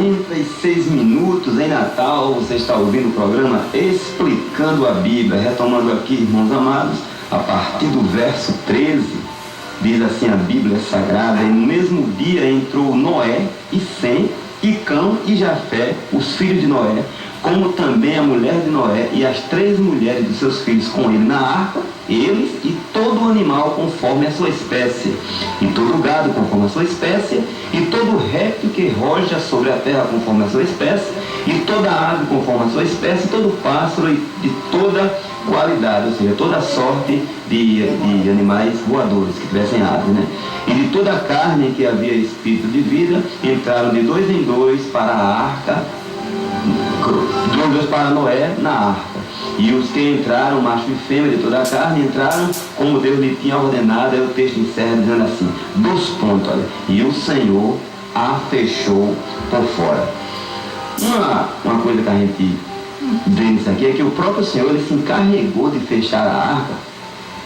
46 minutos em Natal. Você está ouvindo o programa Explicando a Bíblia. Retomando aqui, irmãos amados, a partir do verso 13, diz assim a Bíblia Sagrada: e no mesmo dia entrou Noé e Sem, e Cão e Jafé, os filhos de Noé, como também a mulher de Noé e as 3 mulheres de seus filhos com ele na arca, eles e todo o animal conforme a sua espécie, e todo o gado conforme a sua espécie, e todo réptil que roja sobre a terra conforme a sua espécie, e toda ave conforme a sua espécie, e todo pássaro e de toda qualidade, ou seja, toda sorte de animais voadores que tivessem ave, né? E de toda a carne em que havia espírito de vida, entraram de 2 em 2 para a arca, de 2 em 2 para Noé na arca. E os que entraram, macho e fêmea de toda a carne, entraram como Deus lhe tinha ordenado. Aí o texto encerra dizendo assim, 2 pontos, olha: e o Senhor a fechou por fora. Uma coisa que a gente vê nisso aqui é que o próprio Senhor, ele se encarregou de fechar a arca,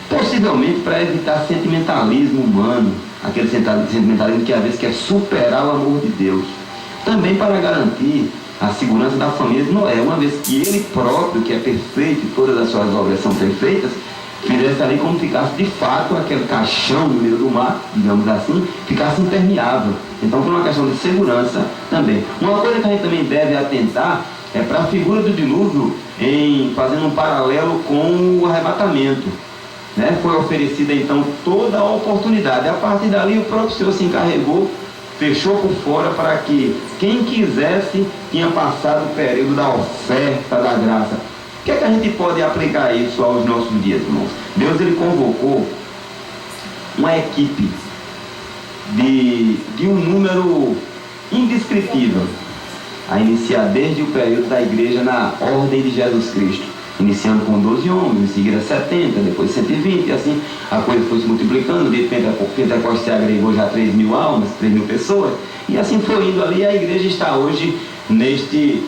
possivelmente para evitar sentimentalismo humano, aquele sentimentalismo que às vezes quer superar o amor de Deus, também para garantir a segurança da família de Noé, uma vez que ele próprio, que é perfeito e todas as suas obras são perfeitas, fizesse ali como ficasse de fato aquele caixão no meio do mar, digamos assim, ficasse impermeável. Então foi uma questão de segurança também. Uma coisa que a gente também deve atentar é para a figura do dilúvio, fazendo um paralelo com o arrebatamento, né? Foi oferecida então toda a oportunidade. A partir dali o próprio Senhor se encarregou, fechou por fora para que quem quisesse tinha passado o período da oferta da graça. O que é que a gente pode aplicar isso aos nossos dias, irmãos? Deus, ele convocou uma equipe de um número indescritível, a iniciar desde o período da igreja na ordem de Jesus Cristo, iniciando com 12 homens, em seguida 70, depois 120, e assim a coisa foi se multiplicando. De Pentecostes agregou já 3.000 almas, 3.000 pessoas, e assim foi indo ali. A igreja está hoje nesse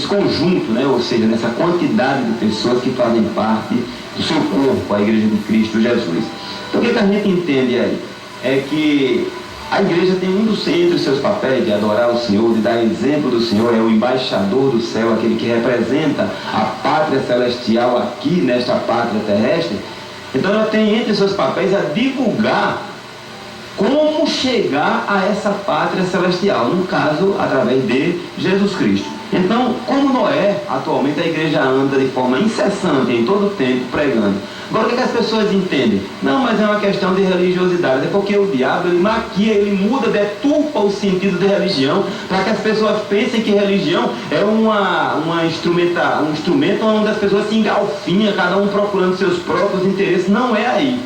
conjunto, né? Ou seja, nessa quantidade de pessoas que fazem parte do seu corpo, a igreja de Cristo Jesus. Então o que a gente entende aí? É que a igreja tem entre os seus papéis de adorar o Senhor, de dar exemplo do Senhor, é o embaixador do céu, aquele que representa a pátria celestial aqui nesta pátria terrestre. Então ela tem entre os seus papéis a divulgar como chegar a essa pátria celestial, no caso, através de Jesus Cristo. Então, como Noé, atualmente a igreja anda de forma incessante, em todo o tempo, pregando. Agora, o que as pessoas entendem? Não, mas é uma questão de religiosidade. É porque o diabo, ele maquia, ele muda, deturpa o sentido de religião, para que as pessoas pensem que religião é um instrumento onde as pessoas se engalfinham, cada um procurando seus próprios interesses. Não é aí.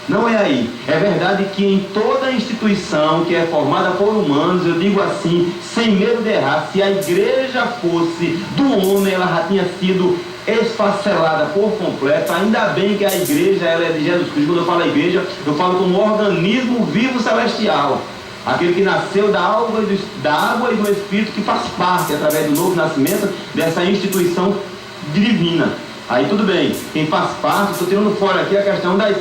Não é aí. É verdade que em toda instituição que é formada por humanos, eu digo assim, sem medo de errar, se a igreja fosse do homem, ela já tinha sido esfacelada por completo. Ainda bem que a igreja, ela é de Jesus Cristo. Quando eu falo igreja, eu falo como organismo vivo celestial, aquele que nasceu da água e do Espírito, que faz parte, através do novo nascimento, dessa instituição divina. Aí tudo bem, quem faz parte, estou tirando fora aqui a questão das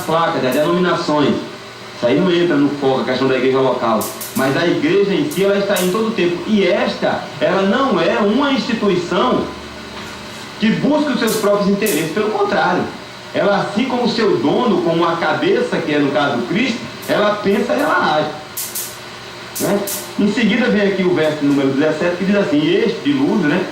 placas, das denominações. Isso aí não entra no foco, a questão da igreja local. Mas a igreja em si, ela está em todo o tempo. E ela não é uma instituição que busca os seus próprios interesses. Pelo contrário, ela, assim como o seu dono, como a cabeça, que é no caso Cristo, ela pensa e ela age, né? Em seguida vem aqui o verso número 17, que diz assim: e este dilúvio, né?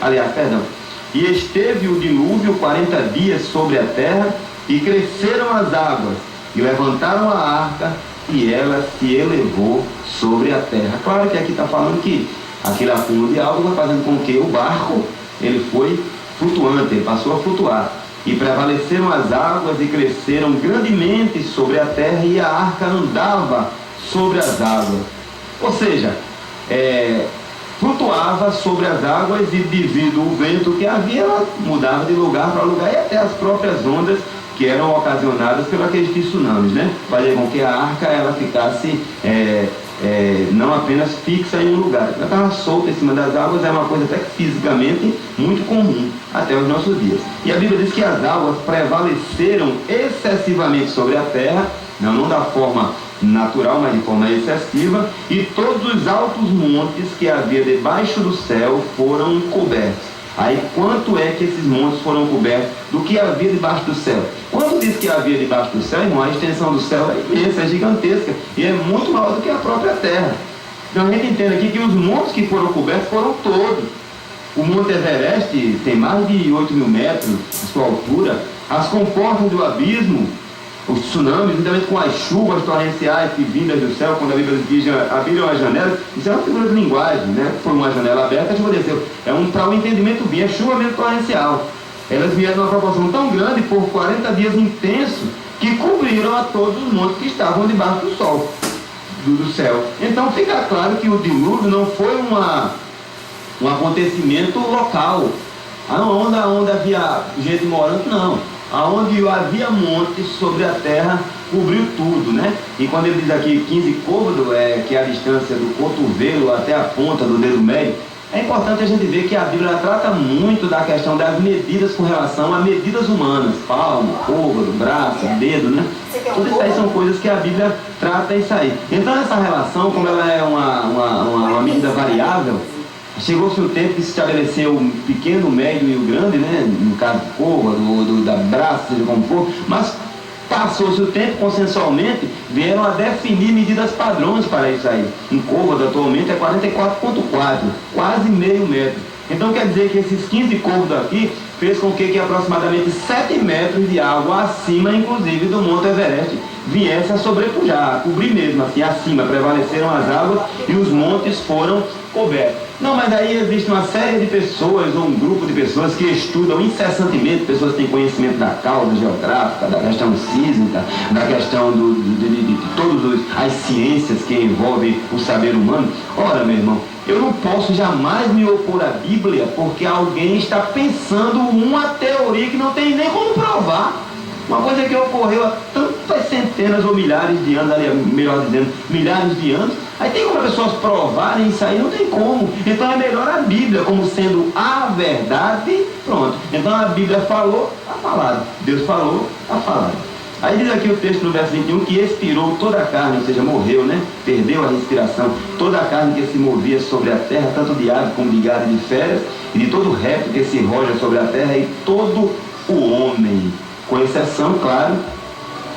E esteve o dilúvio 40 dias sobre a terra, e cresceram as águas, e levantaram a arca, e ela se elevou sobre a terra. Claro que aqui está falando que aquele acúmulo de água vai fazendo com que o barco, ele foi flutuante, ele passou a flutuar. E prevaleceram as águas, e cresceram grandemente sobre a terra, e a arca andava sobre as águas. Ou seja, flutuava sobre as águas, e devido ao vento que havia, ela mudava de lugar para lugar, e até as próprias ondas que eram ocasionadas pelo aqueles tsunamis, né? Fazia com que a arca, ela ficasse não apenas fixa em um lugar, ela estava solta em cima das águas. É uma coisa até que fisicamente muito comum até os nossos dias. E a Bíblia diz que as águas prevaleceram excessivamente sobre a terra, não da forma natural, mas de forma excessiva, e todos os altos montes que havia debaixo do céu foram cobertos. Aí quanto é que esses montes foram cobertos do que havia debaixo do céu? Quando diz que havia debaixo do céu, irmão, a extensão do céu é imensa, é gigantesca, e é muito maior do que a própria terra. Então a gente entende aqui que os montes que foram cobertos foram todos. O Monte Everest tem mais de 8 mil metros de sua altura. As comportas do abismo, os tsunamis, juntamente com as chuvas torrenciais que vindas do céu, quando a Bíblia diz abriram as janelas, isso é uma figura de linguagem, né? Foi uma janela aberta, a chuva desceu. É para o entendimento vir, é chuva mesmo torrencial. Elas vieram numa proporção tão grande por 40 dias intensos que cobriram a todos os montes que estavam debaixo do sol, do céu. Então fica claro que o dilúvio não foi um acontecimento local, onde havia gente morando, não. Aonde havia montes sobre a terra, cobriu tudo, né? E quando ele diz aqui 15 côvados, que é a distância do cotovelo até a ponta do dedo médio, é importante a gente ver que a Bíblia trata muito da questão das medidas com relação a medidas humanas, palmo, côvado, braço, dedo, né? Tudo isso aí são coisas que a Bíblia trata isso aí. Então essa relação, como ela é uma medida variável, chegou-se o tempo que se estabeleceu o pequeno, o médio e o grande, né? No caso do côvado, da braço, seja como for, mas passou-se o tempo, consensualmente, vieram a definir medidas padrões para isso aí. Um côvado atualmente é 44,4, quase meio metro. Então quer dizer que esses 15 côvados aqui fez com que aproximadamente 7 metros de água acima, inclusive, do Monte Everest, viesse a sobrepujar, a cobrir mesmo, assim, acima, prevaleceram as águas e os montes foram cobertos. Não, mas aí existe uma série de pessoas, ou um grupo de pessoas que estudam incessantemente, pessoas que têm conhecimento da causa geográfica, da questão sísmica, da questão de todas as ciências que envolvem o saber humano. Ora, meu irmão, eu não posso jamais me opor à Bíblia porque alguém está pensando uma teoria que não tem nem como provar. Uma coisa que ocorreu há tantas centenas ou milhares de anos, melhor dizendo, milhares de anos, aí tem como as pessoas provarem isso aí? Não tem como. Então é melhor a Bíblia como sendo a verdade, pronto. Então a Bíblia falou, está falado. Deus falou, está falado. Aí diz aqui o texto no verso 21 que expirou toda a carne, ou seja, morreu, né? Perdeu a respiração. Toda a carne que se movia sobre a terra, tanto de ave como de gado e de feras, e de todo réptil que se roja sobre a terra, e todo o homem, com exceção, claro,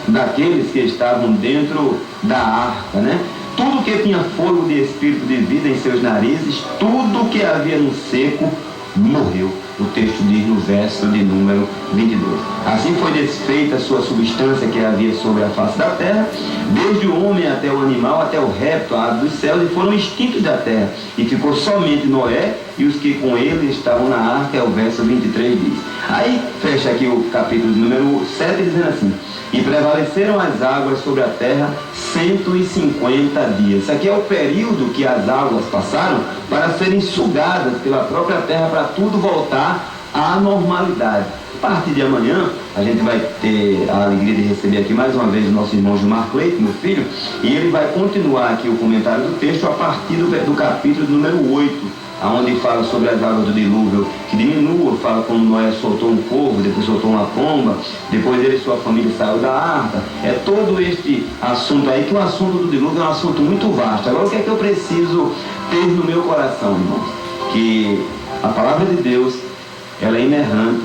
daqueles que estavam dentro da arca, né? Tudo que tinha fôlego de espírito de vida em seus narizes, tudo que havia no seco, morreu. O texto diz no verso de número 22. Assim foi desfeita a sua substância que havia sobre a face da terra, desde o homem até o animal, até o réptil, a ave dos céus, e foram extintos da terra. E ficou somente Noé e os que com ele estavam na arca, é o verso 23 diz. Aí fecha aqui o capítulo de número 7, dizendo assim: e prevaleceram as águas sobre a terra 150 dias. Isso aqui é o período que as águas passaram para serem sugadas pela própria terra, para tudo voltar à normalidade. A partir de amanhã, a gente vai ter a alegria de receber aqui mais uma vez o nosso irmão Gilmar Cleito, meu filho, e ele vai continuar aqui o comentário do texto a partir do capítulo número 8, onde fala sobre as águas do dilúvio que diminua, fala como Noé soltou um corvo, depois soltou uma pomba, depois ele e sua família saiu da arca. É todo este assunto aí, que o assunto do dilúvio é um assunto muito vasto. Agora o que é que eu preciso ter no meu coração, irmãos? Que a palavra de Deus, ela é inerrante,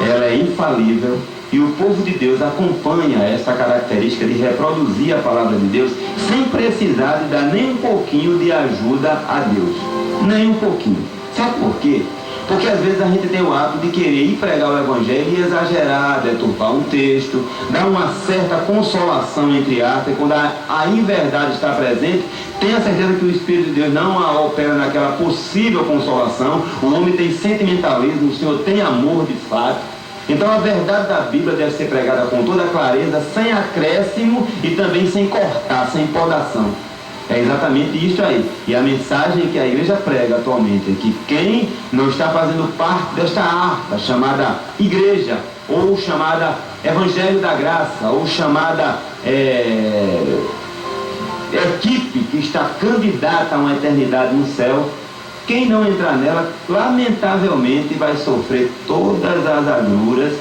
ela é infalível, e o povo de Deus acompanha essa característica de reproduzir a palavra de Deus sem precisar de dar nem um pouquinho de ajuda a Deus. Nem um pouquinho. Sabe por quê? Porque às vezes a gente tem o hábito de querer ir pregar o Evangelho e exagerar, deturpar um texto, dar uma certa consolação entre aspas, e quando a inverdade está presente, tenha certeza que o Espírito de Deus não a opera naquela possível consolação. O homem tem sentimentalismo, o Senhor tem amor de fato. Então a verdade da Bíblia deve ser pregada com toda clareza, sem acréscimo e também sem cortar, sem podação. É exatamente isso aí. E a mensagem que a igreja prega atualmente é que quem não está fazendo parte desta arca chamada igreja, ou chamada Evangelho da Graça, ou chamada equipe que está candidata a uma eternidade no céu, quem não entrar nela, lamentavelmente vai sofrer todas as agruras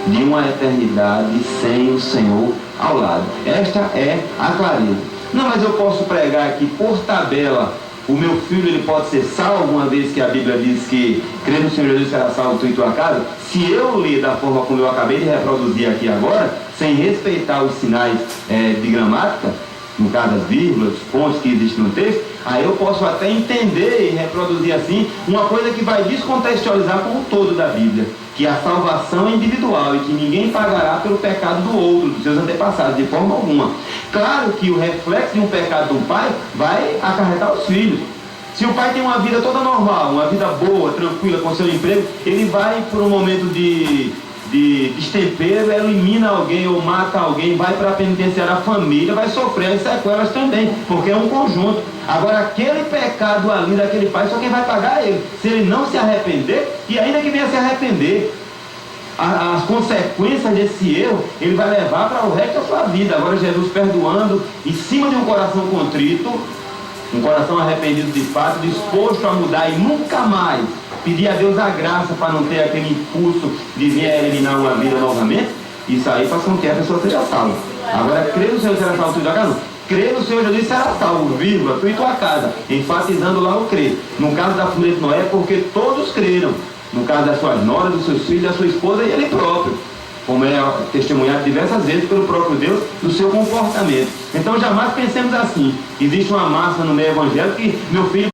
de uma eternidade sem o Senhor ao lado. Esta é a clareza. Não, mas eu posso pregar aqui por tabela, o meu filho ele pode ser salvo, uma vez que a Bíblia diz que crê no Senhor Jesus será salvo tu e tua casa. Se eu ler da forma como eu acabei de reproduzir aqui agora, sem respeitar os sinais de gramática, no caso das vírgulas, os pontos que existem no texto, aí eu posso até entender e reproduzir assim uma coisa que vai descontextualizar com o todo da Bíblia, que a salvação é individual e que ninguém pagará pelo pecado do outro, dos seus antepassados, de forma alguma. Claro que o reflexo de um pecado do pai vai acarretar os filhos. Se o pai tem uma vida toda normal, uma vida boa, tranquila, com seu emprego, ele vai por um momento de destempero, elimina alguém ou mata alguém, vai para a penitenciária, a família vai sofrer as sequelas também, porque é um conjunto. Agora, aquele pecado ali daquele pai, só quem vai pagar é ele. Se ele não se arrepender, e ainda que venha se arrepender, as consequências desse erro, ele vai levar para o resto da sua vida. Agora, Jesus perdoando, em cima de um coração contrito, um coração arrependido de fato, disposto a mudar e nunca mais pedir a Deus a graça para não ter aquele impulso de vir a eliminar uma vida novamente, isso aí faz com que a pessoa seja salva. Agora, crer no Senhor será salvo tu e tua casa, não. Crer no Senhor Jesus será salvo, vírgula, tu e tua casa, enfatizando lá o crer. No caso da família de Noé, porque todos creram. No caso das suas noras, dos seus filhos, da sua esposa e ele próprio, como é testemunhado diversas vezes pelo próprio Deus, do seu comportamento. Então jamais pensemos assim. Existe uma massa no meio evangélico que meu filho